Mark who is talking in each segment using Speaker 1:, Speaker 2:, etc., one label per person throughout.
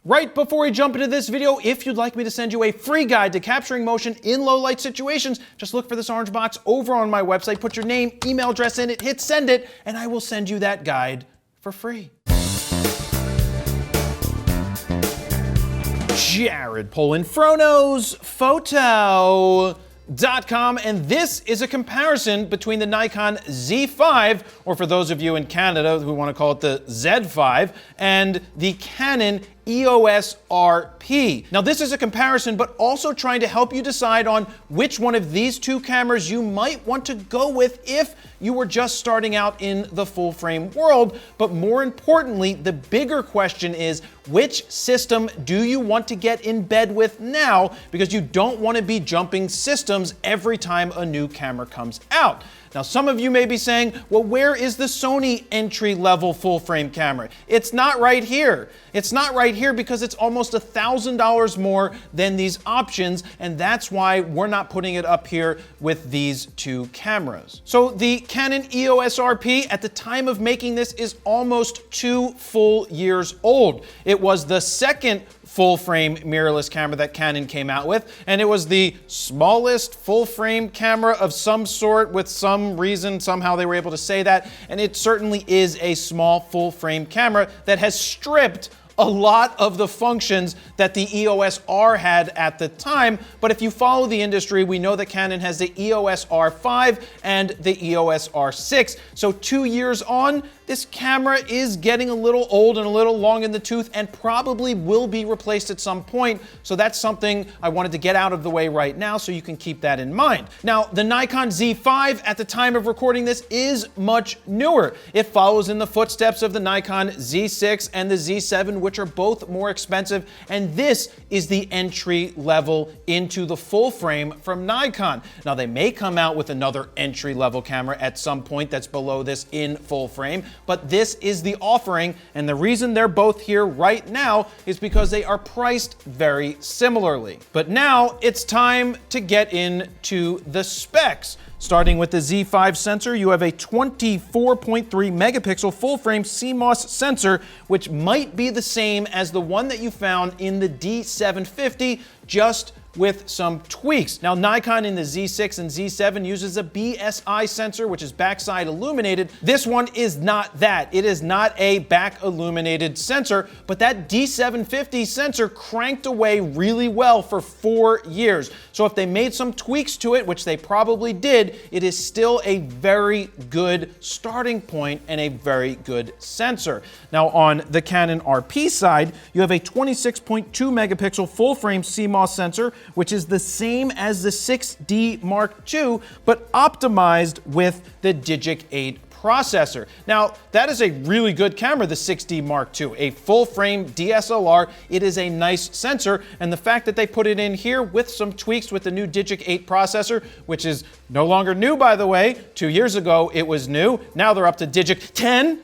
Speaker 1: Right before we jump into this video, if you'd like me to send you a free guide to capturing motion in low light situations, just look for this orange box over on my website, put your name, email address in it, hit send it, and I will send you that guide for free. Jared Polin, FroKnowsPhoto.com, and this is a comparison between the Nikon Z5, or for those of you in Canada who want to call it the Z5, and the Canon EOS RP. Now this is a comparison, but also trying to help you decide on which one of these two cameras you might want to go with if you were just starting out in the full frame world. But more importantly, the bigger question is, which system do you want to get in bed with now? Because you don't want to be jumping systems every time a new camera comes out. Now, some of you may be saying, well, where is the Sony entry-level full-frame camera? It's not right here. It's not right here because it's almost $1,000 more than these options, and that's why we're not putting it up here with these two cameras. So the Canon EOS RP at the time of making this is almost 2 full years old. It was the second full-frame mirrorless camera that Canon came out with, and it was the smallest full-frame camera of some sort. With some reason, somehow they were able to say that, and it certainly is a small full-frame camera that has stripped a lot of the functions that the EOS R had at the time. But if you follow the industry, we know that Canon has the EOS R5 and the EOS R6. So 2 years on, this camera is getting a little old and a little long in the tooth and probably will be replaced at some point. So that's something I wanted to get out of the way right now so you can keep that in mind. Now, the Nikon Z5 at the time of recording this is much newer. It follows in the footsteps of the Nikon Z6 and the Z7, which are both more expensive, and this is the entry level into the full frame from Nikon. Now, they may come out with another entry level camera at some point that's below this in full frame, but this is the offering, and the reason they're both here right now is because they are priced very similarly. But now it's time to get into the specs. Starting with the Z5 sensor, you have a 24.3 megapixel full frame CMOS sensor, which might be the same as the one that you found in the D750, just with some tweaks. Now, Nikon in the Z6 and Z7 uses a BSI sensor, which is backside illuminated. This one is not that. It is not a back illuminated sensor, but that D750 sensor cranked away really well for 4 years. So if they made some tweaks to it, which they probably did, it is still a very good starting point and a very good sensor. Now, on the Canon RP side, you have a 26.2 megapixel full frame CMOS sensor, which is the same as the 6D Mark II, but optimized with the Digic 8 processor. Now, that is a really good camera, the 6D Mark II, a full frame DSLR. It is a nice sensor, and the fact that they put it in here with some tweaks with the new Digic 8 processor, which is no longer new, by the way. 2 years ago, it was new. Now they're up to Digic 10,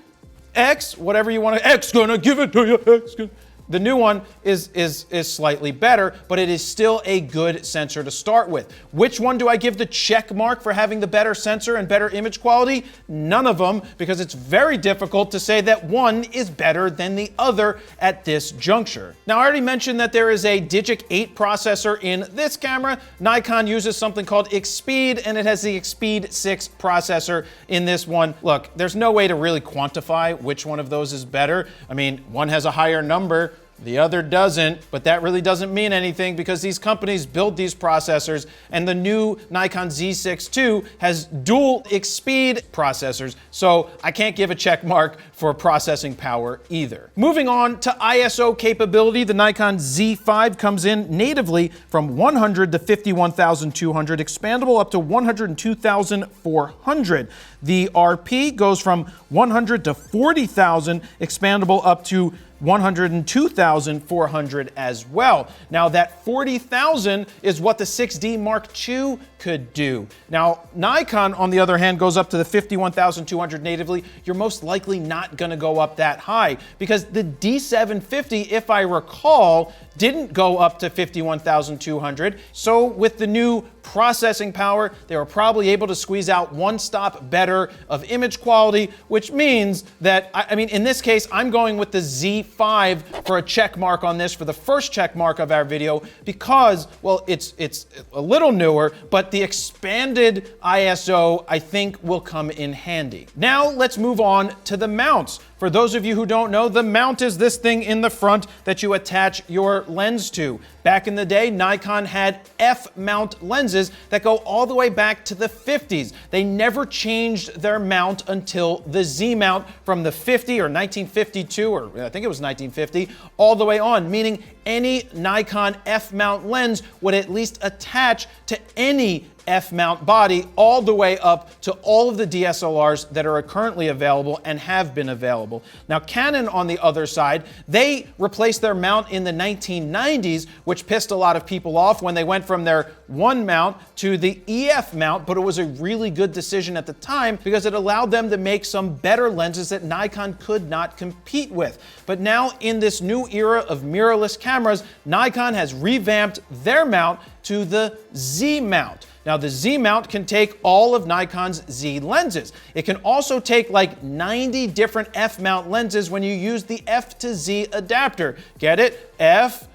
Speaker 1: X, whatever you want to, X gonna give it to you, X gonna. The new one is slightly better, but it is still a good sensor to start with. Which one do I give the check mark for having the better sensor and better image quality? None of them, because it's very difficult to say that one is better than the other at this juncture. Now, I already mentioned that there is a Digic 8 processor in this camera. Nikon uses something called Xpeed, and it has the Xpeed 6 processor in this one. Look, there's no way to really quantify which one of those is better. I mean, one has a higher number, the other doesn't, but that really doesn't mean anything because these companies build these processors, and the new Nikon Z6 II has dual Xpeed processors, so I can't give a check mark for processing power either. Moving on to ISO capability, the Nikon Z5 comes in natively from 100 to 51,200, expandable up to 102,400. The RP goes from 100 to 40,000, expandable up to 102,400 as well. Now that 40,000 is what the 6D Mark II could do. Now Nikon, on the other hand, goes up to the 51,200 natively. You're most likely not gonna go up that high because the D750, if I recall, didn't go up to 51,200. So with the new processing power, they were probably able to squeeze out one stop better of image quality, which means that, I mean, in this case, I'm going with the Z5 Z5 for a check mark on this, for the first check mark of our video, because, well, it's a little newer, but the expanded ISO, I think, will come in handy. Now, let's move on to the mounts. For those of you who don't know, the mount is this thing in the front that you attach your lens to. Back in the day, Nikon had F-mount lenses that go all the way back to the 50s. They never changed their mount until the Z mount from the 50 or 1952, or I think it was 1950, all the way on, meaning any Nikon F-mount lens would at least attach to any F-mount body all the way up to all of the DSLRs that are currently available and have been available. Now, Canon, on the other side, they replaced their mount in the 1990s, which pissed a lot of people off when they went from their one mount to the EF mount, but it was a really good decision at the time because it allowed them to make some better lenses that Nikon could not compete with. But now, in this new era of mirrorless cameras, Nikon has revamped their mount to the Z mount. Now, the Z mount can take all of Nikon's Z lenses. It can also take like 90 different F mount lenses when you use the F to Z adapter. Get it? F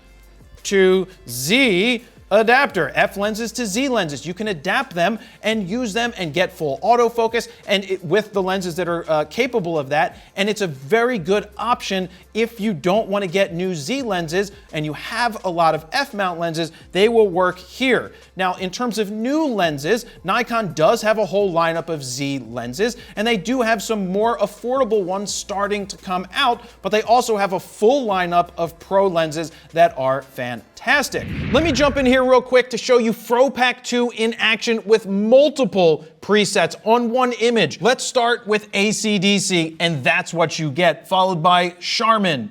Speaker 1: to Z adapter. F lenses to Z lenses. You can adapt them and use them and get full autofocus and with the lenses that are capable of that. And it's a very good option if you don't want to get new Z lenses and you have a lot of F-mount lenses, they will work here. Now, in terms of new lenses, Nikon does have a whole lineup of Z lenses, and they do have some more affordable ones starting to come out, but they also have a full lineup of pro lenses that are fantastic. Let me jump in here real quick to show you FroPack 2 in action with multiple presets on one image. Let's start with AC/DC, and that's what you get, followed by Charmin,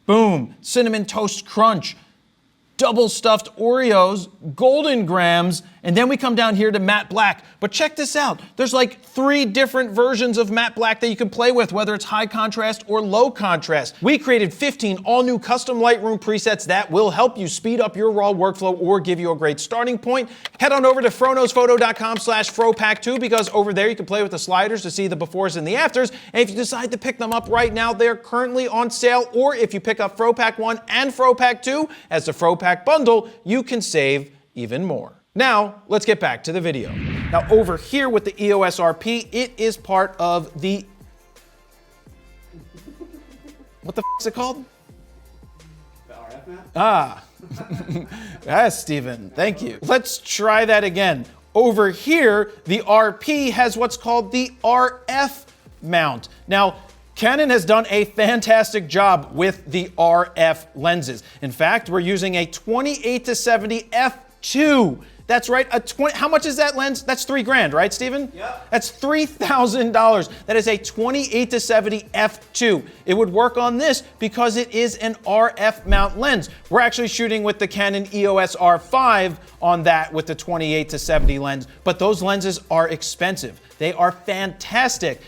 Speaker 1: boom, Cinnamon Toast Crunch, double stuffed Oreos, Golden Grams, and then we come down here to matte black. But check this out. There's like 3 different versions of matte black that you can play with, whether it's high contrast or low contrast. We created 15 all-new custom Lightroom presets that will help you speed up your raw workflow or give you a great starting point. Head on over to FroKnowsPhoto.com/FroPack2 because over there you can play with the sliders to see the befores and the afters. And if you decide to pick them up right now, they're currently on sale. Or if you pick up FroPack 1 and FroPack 2 as the FroPack bundle, you can save even more. Now, let's get back to the video. Now, over here with the EOS RP, it is part of the... What the f*** is it called?
Speaker 2: The RF map?
Speaker 1: Ah. Yes, Steven, thank you. Let's try that again. Over here, the RP has what's called the RF mount. Now, Canon has done a fantastic job with the RF lenses. In fact, we're using a 28-70 f2. That's right, how much is that lens? That's $3,000, right, Steven?
Speaker 2: Yep.
Speaker 1: That's $3,000. That is a 28-70 f2. It would work on this because it is an RF mount lens. We're actually shooting with the Canon EOS R5 on that with the 28-70 lens, but those lenses are expensive. They are fantastic.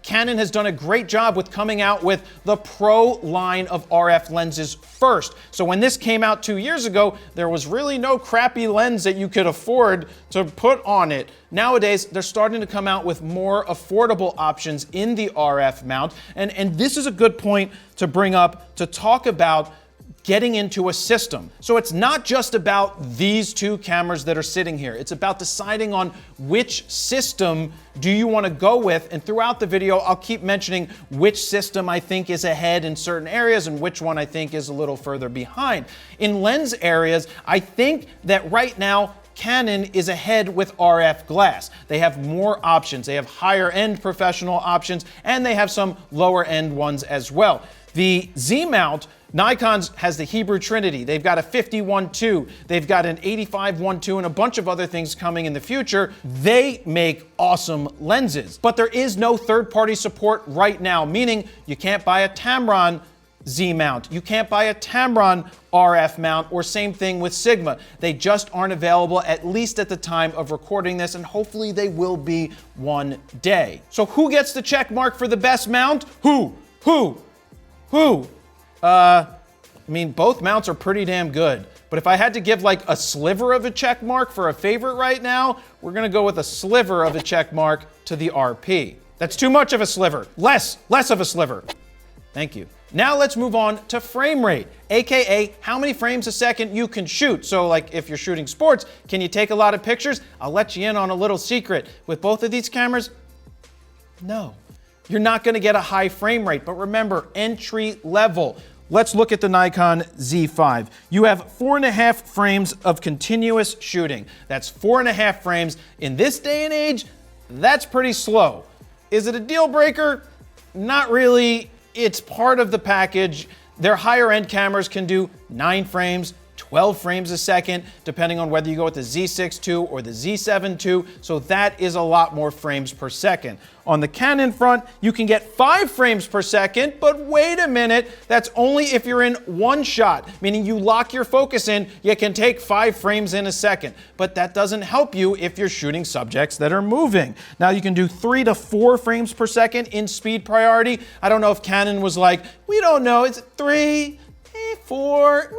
Speaker 1: Canon has done a great job with coming out with the Pro line of RF lenses first. So when this came out 2 years ago, there was really no crappy lens that you could afford to put on it. Nowadays, they're starting to come out with more affordable options in the RF mount. And this is a good point to bring up to talk about getting into a system. So it's not just about these 2 cameras that are sitting here. It's about deciding on which system do you want to go with. And throughout the video, I'll keep mentioning which system I think is ahead in certain areas and which one I think is a little further behind. In lens areas, I think that right now, Canon is ahead with RF glass. They have more options. They have higher end professional options, and they have some lower end ones as well. The Z mount, Nikon's has the Hebrew Trinity. They've got a 50-1.2. They've got an 85-1.2 and a bunch of other things coming in the future. They make awesome lenses, but there is no third-party support right now, meaning you can't buy a Tamron Z mount. You can't buy a Tamron RF mount, or same thing with Sigma. They just aren't available, at least at the time of recording this, and hopefully they will be one day. So who gets the check mark for the best mount? Who? I mean, both mounts are pretty damn good. But if I had to give like a sliver of a check mark for a favorite right now, we're gonna go with a sliver of a check mark to the RP. That's too much of a sliver. Less of a sliver. Thank you. Now let's move on to frame rate, AKA how many frames a second you can shoot. So like if you're shooting sports, can you take a lot of pictures? I'll let you in on a little secret. With both of these cameras, no. You're not gonna get a high frame rate, but remember, entry level. Let's look at the Nikon Z5. You have 4.5 frames of continuous shooting. That's 4.5 frames. In this day and age, that's pretty slow. Is it a deal breaker? Not really. It's part of the package. Their higher end cameras can do 9 frames, 12 frames a second, depending on whether you go with the Z6 II or the Z7 II, so that is a lot more frames per second. On the Canon front, you can get 5 frames per second, but wait a minute, that's only if you're in one shot, meaning you lock your focus in, you can take 5 frames in a second, but that doesn't help you if you're shooting subjects that are moving. Now you can do 3 to 4 frames per second in speed priority. I don't know if Canon was like, we don't know, is it 3, 4,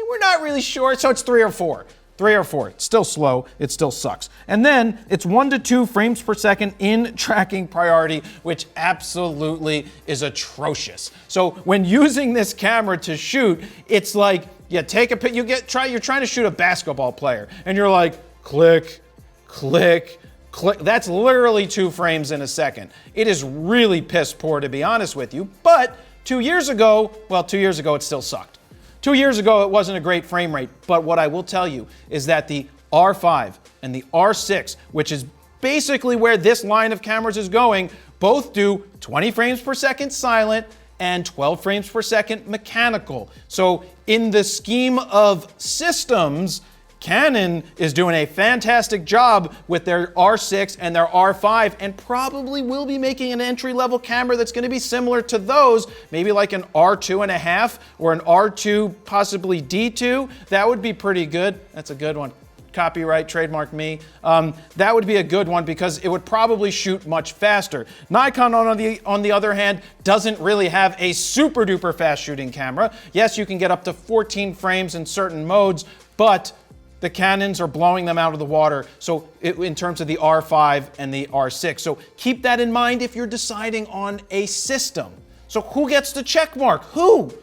Speaker 1: we're not really sure, so it's 3 or 4. 3 or 4. It's still slow. It still sucks. And then it's 1 to 2 frames per second in tracking priority, which absolutely is atrocious. So when using this camera to shoot, it's like you take a pic, you're trying to shoot a basketball player, and you're like, click, click, click. That's literally 2 frames in a second. It is really piss poor, to be honest with you. But 2 years ago, well, 2 years ago it still sucked. 2 years ago, it wasn't a great frame rate, but what I will tell you is that the R5 and the R6, which is basically where this line of cameras is going, both do 20 frames per second silent and 12 frames per second mechanical. So in the scheme of systems, Canon is doing a fantastic job with their R6 and their R5, and probably will be making an entry-level camera that's going to be similar to those, maybe like an R2.5 or an R2, possibly D2. That would be pretty good. That's a good one. Copyright, trademark me. That would be a good one because it would probably shoot much faster. Nikon, on the other hand, doesn't really have a super duper fast shooting camera. Yes, you can get up to 14 frames in certain modes, but the Canons are blowing them out of the water, so in terms of the R5 and the R6. So keep that in mind if you're deciding on a system. So who gets the check mark? Who?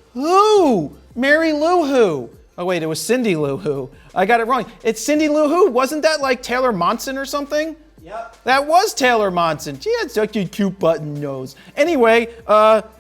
Speaker 1: Mary Lou Who? Oh wait, it was Cindy Lou Who. I got it wrong. It's Cindy Lou Who. Wasn't that like Taylor Momsen or something?
Speaker 2: Yep.
Speaker 1: That was Taylor Momsen. She had such a cute button nose. Anyway,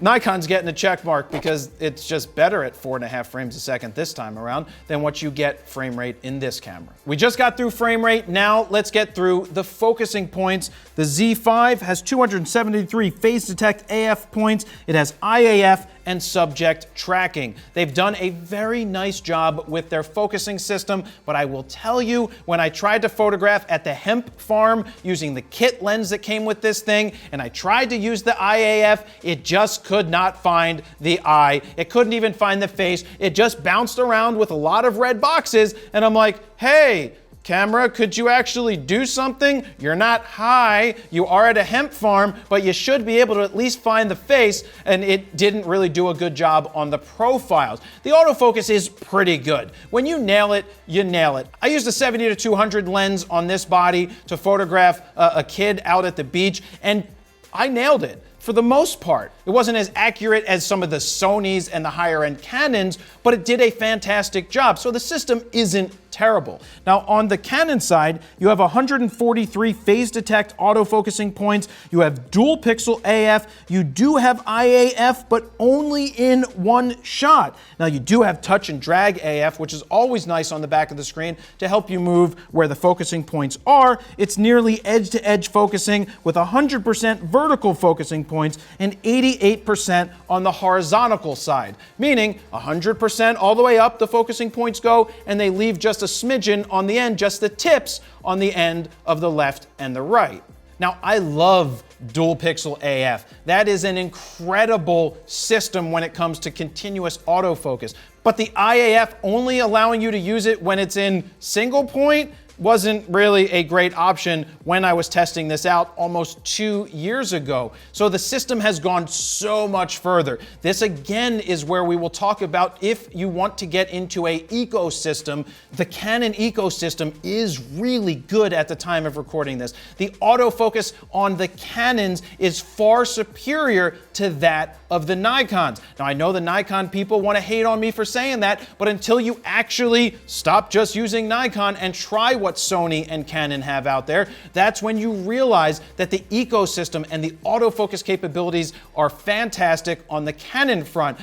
Speaker 1: Nikon's getting a check mark because it's just better at 4.5 frames a second this time around than what you get frame rate in this camera. We just got through frame rate. Now let's get through the focusing points. The Z5 has 273 phase detect AF points. It has IAF and subject tracking. They've done a very nice job with their focusing system, but I will tell you, when I tried to photograph at the hemp farm using the kit lens that came with this thing, and I tried to use the IAF, it just could not find the eye. It couldn't even find the face. It just bounced around with a lot of red boxes, and I'm like, hey, camera, could you actually do something? You're not high, you are at a hemp farm, but you should be able to at least find the face, and it didn't really do a good job on the profiles. The autofocus is pretty good. When you nail it, you nail it. I used a 70-200 lens on this body to photograph a kid out at the beach, and I nailed it. For the most part, it wasn't as accurate as some of the Sonys and the higher end Canons, but it did a fantastic job. So the system isn't terrible. Now on the Canon side, you have 143 phase detect autofocusing points. You have dual pixel AF. You do have IAF, but only in one shot. Now you do have touch and drag AF, which is always nice on the back of the screen to help you move where the focusing points are. It's nearly edge to edge focusing with 100% vertical focusing points and 88% on the horizontal side, meaning 100% all the way up the focusing points go, and they leave just a smidgen on the end, just the tips on the end of the left and the right. Now, I love dual pixel AF. That is an incredible system when it comes to continuous autofocus. But the IAF only allowing you to use it when it's in single point, wasn't really a great option when I was testing this out almost 2 years ago. So the system has gone so much further. This again is where we will talk about if you want to get into an ecosystem. The Canon ecosystem is really good at the time of recording this. The autofocus on the Canons is far superior to that of the Nikons. Now I know the Nikon people want to hate on me for saying that, but until you actually stop just using Nikon and try what Sony and Canon have out there, that's when you realize that the ecosystem and the autofocus capabilities are fantastic on the Canon front.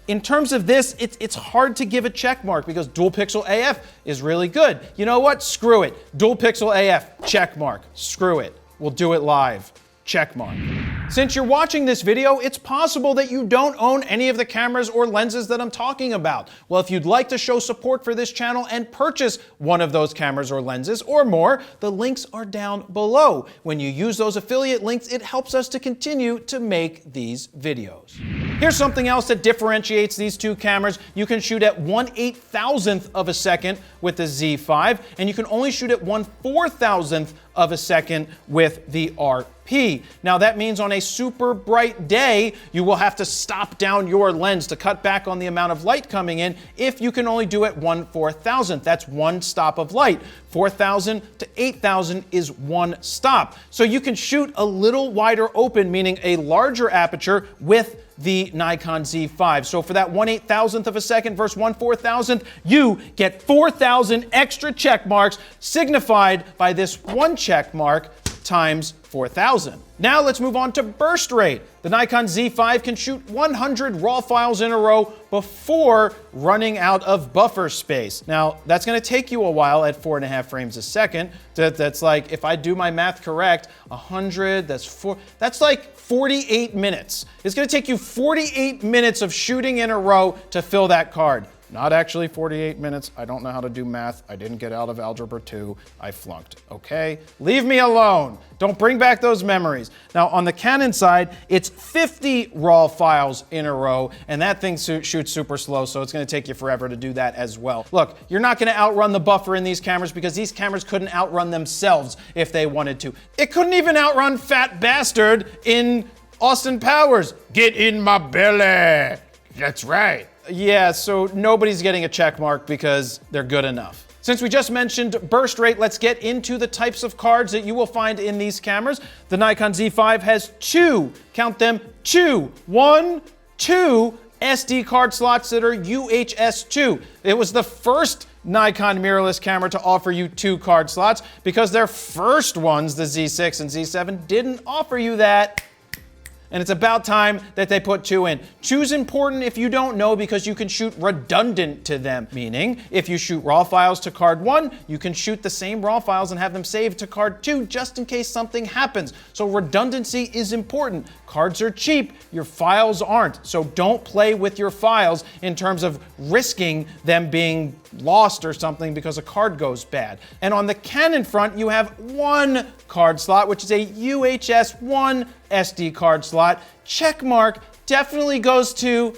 Speaker 1: In terms of this, it's hard to give a check mark because dual pixel AF is really good. You know what? Screw it. Dual pixel AF, check mark. Screw it. We'll do it live. Check mark. Since you're watching this video, it's possible that you don't own any of the cameras or lenses that I'm talking about. Well, if you'd like to show support for this channel and purchase one of those cameras or lenses or more, the links are down below. When you use those affiliate links, it helps us to continue to make these videos. Here's something else that differentiates these two cameras. You can shoot at 1/8,000th of a second with the Z5, and you can only shoot at 1/4,000th of a second with the RP. Now that means on a super bright day, you will have to stop down your lens to cut back on the amount of light coming in if you can only do it 1/4,000th. That's one stop of light. 4,000 to 8,000 is one stop. So you can shoot a little wider open, meaning a larger aperture with the Nikon Z5. So for that 1/8,000th of a second versus 1/4,000th, you get 4,000 extra check marks signified by this one check mark times 4,000. Now let's move on to burst rate. The Nikon Z5 can shoot 100 RAW files in a row before running out of buffer space. Now that's going to take you a while at 4.5 frames a second. That's like, if I do my math correct, 100, that's like 48 minutes. It's going to take you 48 minutes of shooting in a row to fill that card. Not actually 48 minutes. I don't know how to do math. I didn't get out of Algebra 2. I flunked, okay? Leave me alone. Don't bring back those memories. Now, on the Canon side, it's 50 RAW files in a row, and that thing shoots super slow, so it's gonna take you forever to do that as well. Look, you're not gonna outrun the buffer in these cameras because these cameras couldn't outrun themselves if they wanted to. It couldn't even outrun Fat Bastard in Austin Powers. Get in my belly. That's right. Yeah, so nobody's getting a check mark because they're good enough. Since we just mentioned burst rate, let's get into the types of cards that you will find in these cameras. The Nikon Z5 has two SD card slots that are UHS 2. It was the first Nikon mirrorless camera to offer you 2 card slots because their first ones, the Z6 and Z7, didn't offer you that. And it's about time that they put 2 in. 2's important if you don't know because you can shoot redundant to them. Meaning, if you shoot RAW files to card 1, you can shoot the same RAW files and have them saved to card 2 just in case something happens. So redundancy is important. Cards are cheap, your files aren't. So don't play with your files in terms of risking them being lost or something because a card goes bad. And on the Canon front, you have 1 card slot, which is a UHS 1 SD card slot. Check mark definitely goes to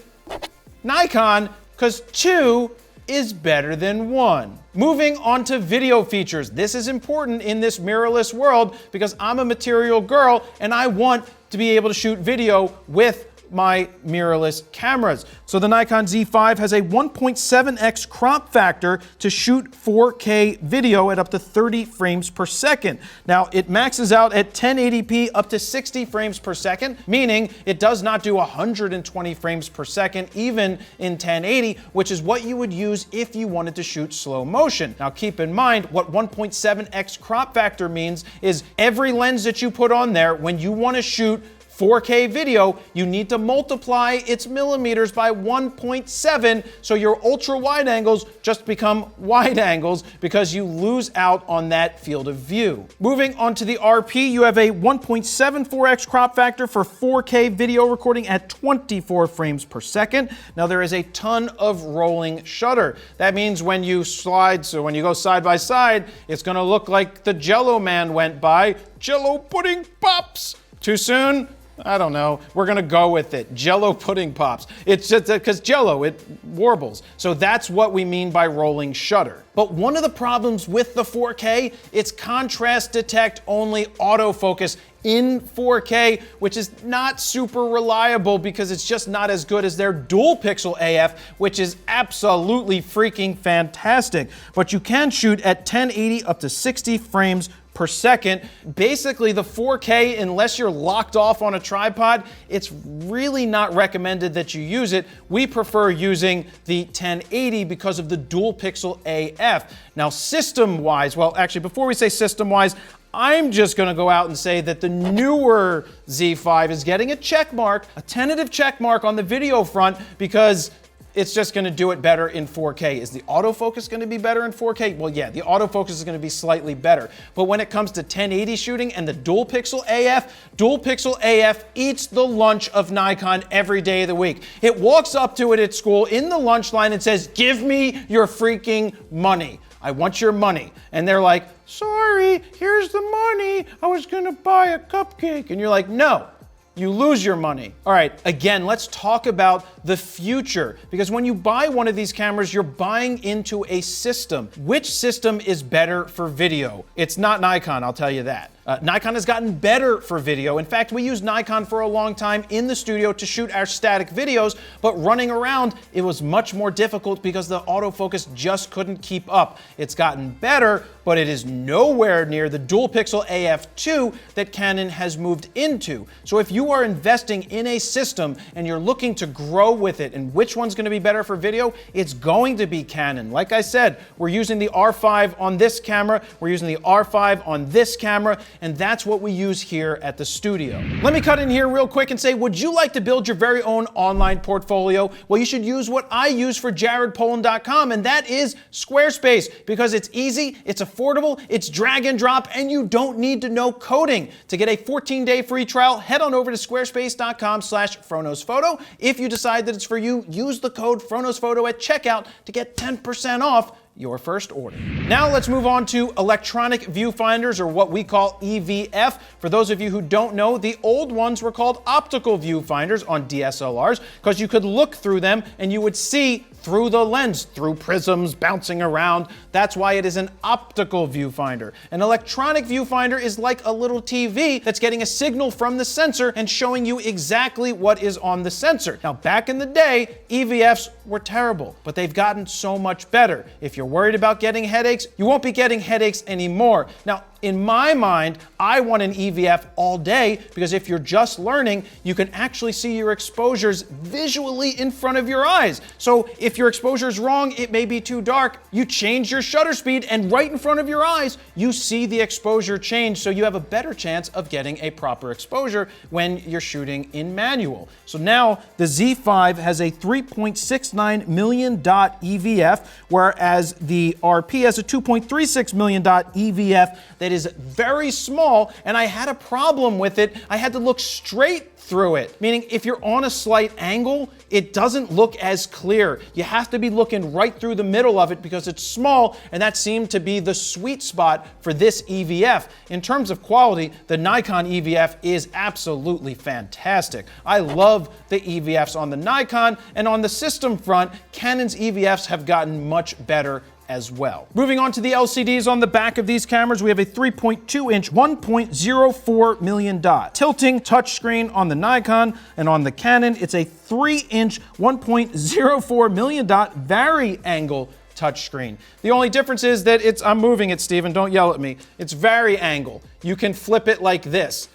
Speaker 1: Nikon because 2 is better than 1. Moving on to video features. This is important in this mirrorless world because I'm a material girl and I want to be able to shoot video with my mirrorless cameras. So the Nikon Z5 has a 1.7x crop factor to shoot 4K video at up to 30 frames per second. Now it maxes out at 1080p up to 60 frames per second, meaning it does not do 120 frames per second even in 1080, which is what you would use if you wanted to shoot slow motion. Now keep in mind what 1.7x crop factor means is every lens that you put on there when you want to shoot 4K video, you need to multiply its millimeters by 1.7 so your ultra wide angles just become wide angles because you lose out on that field of view. Moving on to the RP, you have a 1.74x crop factor for 4K video recording at 24 frames per second. Now there is a ton of rolling shutter. That means when you slide, so when you go side by side, it's gonna look like the Jello Man went by. Jello pudding pops. Too soon? I don't know. We're gonna go with it. Jello pudding pops. It's just because Jello, it warbles. So that's what we mean by rolling shutter. But one of the problems with the 4K, it's contrast detect only autofocus in 4K, which is not super reliable because it's just not as good as their dual pixel AF, which is absolutely freaking fantastic. But you can shoot at 1080 up to 60 frames per second. Basically, the 4K, unless you're locked off on a tripod, it's really not recommended that you use it. We prefer using the 1080 because of the dual pixel AF. Now, system-wise, well, actually, before we say system-wise, I'm just gonna go out and say that the newer Z5 is getting a check mark, a tentative check mark on the video front, because it's just gonna do it better in 4K. Is the autofocus gonna be better in 4K? Well, yeah, the autofocus is gonna be slightly better. But when it comes to 1080 shooting and the dual pixel AF eats the lunch of Nikon every day of the week. It walks up to it at school in the lunch line and says, "Give me your freaking money. I want your money." And they're like, "Sorry, here's the money. I was gonna buy a cupcake." And you're like, "No. You lose your money." All right, again, let's talk about the future, because when you buy one of these cameras, you're buying into a system. Which system is better for video? It's not Nikon, I'll tell you that. Nikon has gotten better for video. In fact, we used Nikon for a long time in the studio to shoot our static videos, but running around, it was much more difficult because the autofocus just couldn't keep up. It's gotten better, but it is nowhere near the dual pixel AF2 that Canon has moved into. So if you are investing in a system and you're looking to grow with it, and which one's gonna be better for video, it's going to be Canon. Like I said, we're using the R5 on this camera, we're using the R5 on this camera, and that's what we use here at the studio. Let me cut in here real quick and say, would you like to build your very own online portfolio? Well, you should use what I use for jaredpolin.com, and that is Squarespace, because it's easy, it's affordable, it's drag and drop, and you don't need to know coding. To get a 14-day free trial, head on over to squarespace.com/FroKnowsPhoto. If you decide that it's for you, use the code FroKnowsPhoto at checkout to get 10% off your first order. Now let's move on to electronic viewfinders, or what we call EVF. For those of you who don't know, the old ones were called optical viewfinders on DSLRs because you could look through them and you would see through the lens, through prisms bouncing around. That's why it is an optical viewfinder. An electronic viewfinder is like a little TV that's getting a signal from the sensor and showing you exactly what is on the sensor. Now, back in the day, EVFs were terrible, but they've gotten so much better. If you're worried about getting headaches, you won't be getting headaches anymore. Now, in my mind, I want an EVF all day, because if you're just learning, you can actually see your exposures visually in front of your eyes. So if your exposure is wrong, it may be too dark, you change your shutter speed, and right in front of your eyes, you see the exposure change, so you have a better chance of getting a proper exposure when you're shooting in manual. So now the Z5 has a 3.69 million dot EVF, whereas the RP has a 2.36 million dot EVF that is very small, and I had a problem with it. I had to look straight through it, meaning if you're on a slight angle, it doesn't look as clear. You have to be looking right through the middle of it because it's small, and that seemed to be the sweet spot for this EVF. In terms of quality, the Nikon EVF is absolutely fantastic. I love the EVFs on the Nikon, and on the system front, Canon's EVFs have gotten much better as well. Moving on to the LCDs on the back of these cameras, we have a 3.2-inch 1.04 million dot tilting touchscreen on the Nikon, and on the Canon, it's a 3-inch 1.04 million dot vari-angle touchscreen. The only difference is that I'm moving it, Steven, don't yell at me. It's vari-angle. You can flip it like this.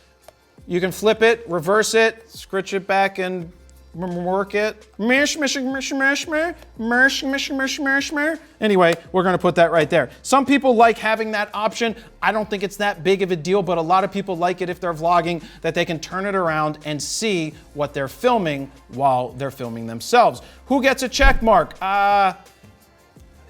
Speaker 1: You can flip it, reverse it, scritch it back, and work it. Anyway, we're gonna put that right there. Some people like having that option. I don't think it's that big of a deal, but a lot of people like it if they're vlogging, that they can turn it around and see what they're filming while they're filming themselves. Who gets a check mark? Yeah,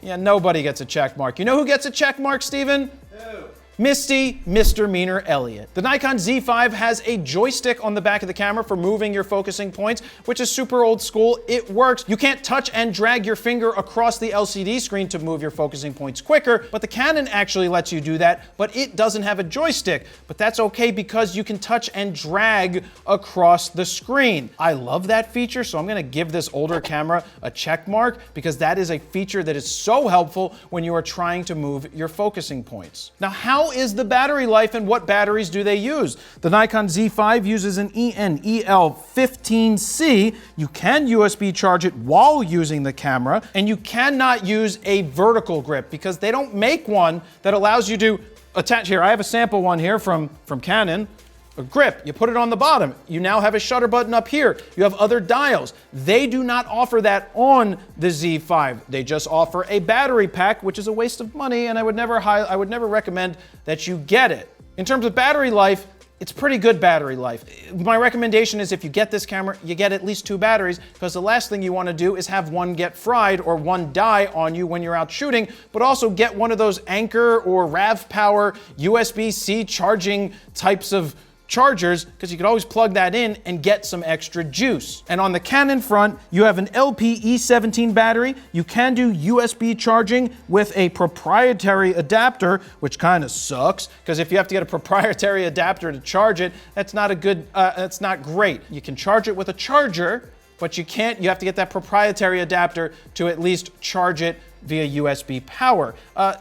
Speaker 1: nobody gets a check mark. You know who gets a check mark, Steven?
Speaker 2: Who?
Speaker 1: Misdemeanor Elliot. The Nikon Z5 has a joystick on the back of the camera for moving your focusing points, which is super old school. It works. You can't touch and drag your finger across the LCD screen to move your focusing points quicker, but the Canon actually lets you do that, but it doesn't have a joystick. But that's okay because you can touch and drag across the screen. I love that feature, so I'm gonna give this older camera a check mark because that is a feature that is so helpful when you are trying to move your focusing points. Now, how is the battery life and what batteries do they use? The Nikon Z5 uses an ENEL15C. You can USB charge it while using the camera, and you cannot use a vertical grip because they don't make one that allows you to attach. Here, I have a sample one here from Canon. A grip, you put it on the bottom. You now have a shutter button up here. You have other dials. They do not offer that on the Z5. They just offer a battery pack, which is a waste of money, and I would never recommend that you get it. In terms of battery life, it's pretty good battery life. My recommendation is if you get this camera, you get at least 2 batteries, because the last thing you want to do is have one get fried or one die on you when you're out shooting, but also get one of those Anker or RAV Power USB-C charging types of chargers, because you could always plug that in and get some extra juice. And on the Canon front, you have an LPE17 battery. You can do USB charging with a proprietary adapter, which kind of sucks, because if you have to get a proprietary adapter to charge it, that's not great. You can charge it with a charger, but you have to get that proprietary adapter to at least charge it via USB power.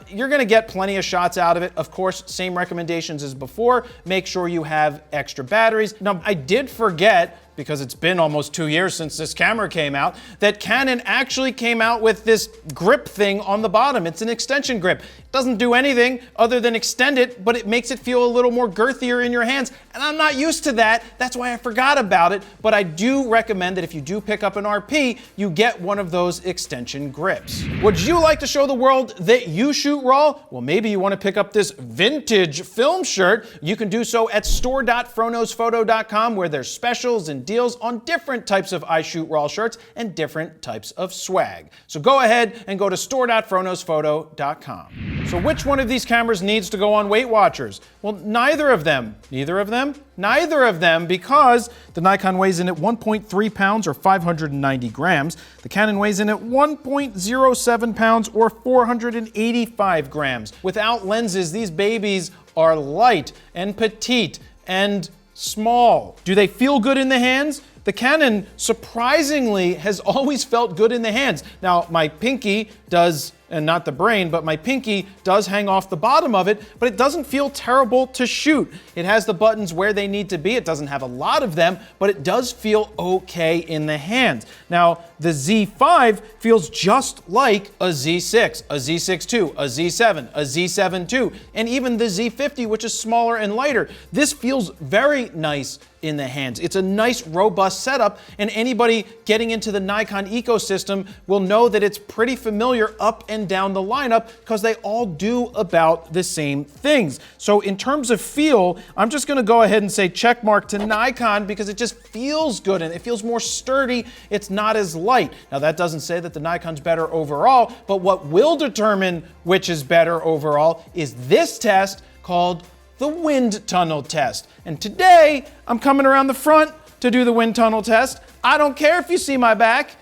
Speaker 1: You're gonna get plenty of shots out of it. Of course, same recommendations as before. Make sure you have extra batteries. Now, I did forget, because it's been almost 2 years since this camera came out, that Canon actually came out with this grip thing on the bottom. It's an extension grip. It doesn't do anything other than extend it, but it makes it feel a little more girthier in your hands. And I'm not used to that. That's why I forgot about it. But I do recommend that if you do pick up an RP, you get one of those extension grips. Would you like to show the world that you shoot RAW? Well, maybe you want to pick up this vintage film shirt. You can do so at store.FroKnowsPhoto.com, where there's specials and deals on different types of I Shoot RAW shirts and different types of swag. So go ahead and go to store.FroKnowsPhoto.com. So which one of these cameras needs to go on Weight Watchers? Well, neither of them. Neither of them? Neither of them, because the Nikon weighs in at 1.3 pounds or 590 grams. The Canon weighs in at 1.07 pounds or 485 grams. Without lenses, these babies are light and petite and small. Do they feel good in the hands? The Canon, surprisingly, has always felt good in the hands. Now, my pinky does, and not the brain, but my pinky does hang off the bottom of it, but it doesn't feel terrible to shoot. It has the buttons where they need to be. It doesn't have a lot of them, but it does feel okay in the hands. Now, the Z5 feels just like a Z6, a Z6 II, a Z7, a Z7 II, and even the Z50, which is smaller and lighter. This feels very nice in the hands. It's a nice, robust setup, and anybody getting into the Nikon ecosystem will know that it's pretty familiar up and down the lineup because they all do about the same things. So in terms of feel, I'm just gonna go ahead and say check mark to Nikon because it just feels good and it feels more sturdy. It's not as light. Now that doesn't say that the Nikon's better overall, but what will determine which is better overall is this test called the wind tunnel test. And today, I'm coming around the front to do the wind tunnel test. I don't care if you see my back.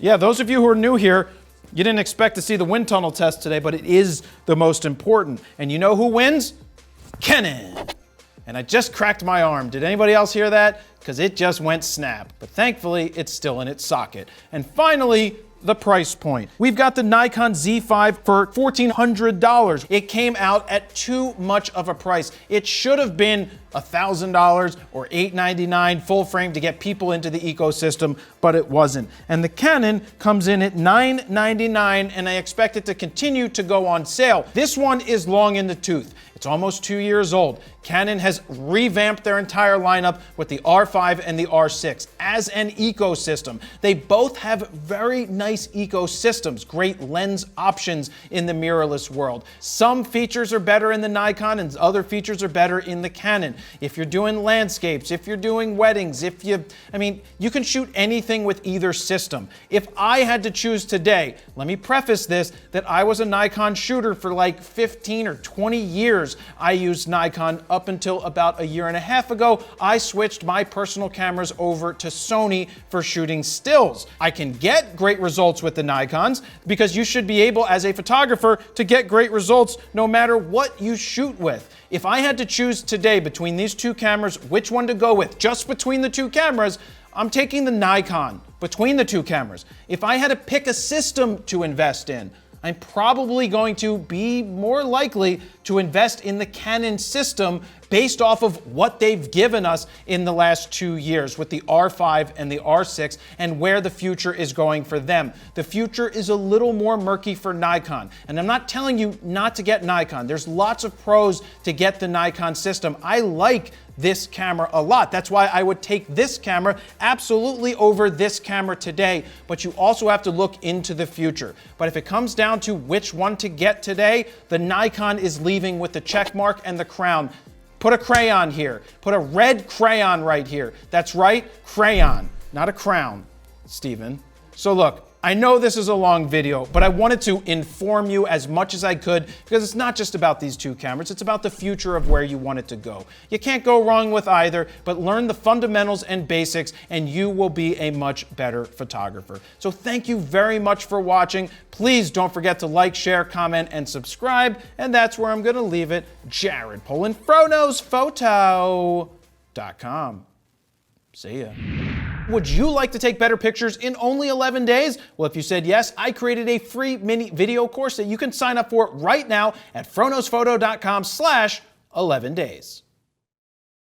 Speaker 1: Yeah, those of you who are new here, you didn't expect to see the wind tunnel test today, but it is the most important. And you know who wins? Canon. And I just cracked my arm. Did anybody else hear that? Because it just went snap. But thankfully, it's still in its socket. And finally, the price point. We've got the Nikon Z5 for $1,400. It came out at too much of a price. It should have been $1,000 or $899 full frame to get people into the ecosystem, but it wasn't. And the Canon comes in at $999, and I expect it to continue to go on sale. This one is long in the tooth. It's almost 2 years old. Canon has revamped their entire lineup with the R5 and the R6 as an ecosystem. They both have very nice ecosystems, great lens options in the mirrorless world. Some features are better in the Nikon and other features are better in the Canon. If you're doing landscapes, if you're doing weddings, you can shoot anything with either system. If I had to choose today, let me preface this, that I was a Nikon shooter for like 15 or 20 years. I used Nikon up until about a year and a half ago. I switched my personal cameras over to Sony for shooting stills. I can get great results with the Nikons because you should be able as a photographer to get great results no matter what you shoot with. If I had to choose today between these two cameras, which one to go with, just between the two cameras, I'm taking the Nikon between the two cameras. If I had to pick a system to invest in, I'm probably going to be more likely to invest in the Canon system based off of what they've given us in the last 2 years with the R5 and the R6 and where the future is going for them. The future is a little more murky for Nikon. And I'm not telling you not to get Nikon. There's lots of pros to get the Nikon system. I like this camera a lot. That's why I would take this camera absolutely over this camera today, but you also have to look into the future. But if it comes down to which one to get today, the Nikon is leaving with the check mark and the crown. Put a crayon here. Put a red crayon right here. That's right, crayon, not a crown, Stephen. So look, I know this is a long video, but I wanted to inform you as much as I could because it's not just about these two cameras, it's about the future of where you want it to go. You can't go wrong with either, but learn the fundamentals and basics and you will be a much better photographer. So thank you very much for watching. Please don't forget to like, share, comment, and subscribe. And that's where I'm gonna leave it. Jared Polin, FroKnowsPhoto.com. See ya. Would you like to take better pictures in only 11 days? Well, if you said yes, I created a free mini video course that you can sign up for right now at FroKnowsPhoto.com/11 days.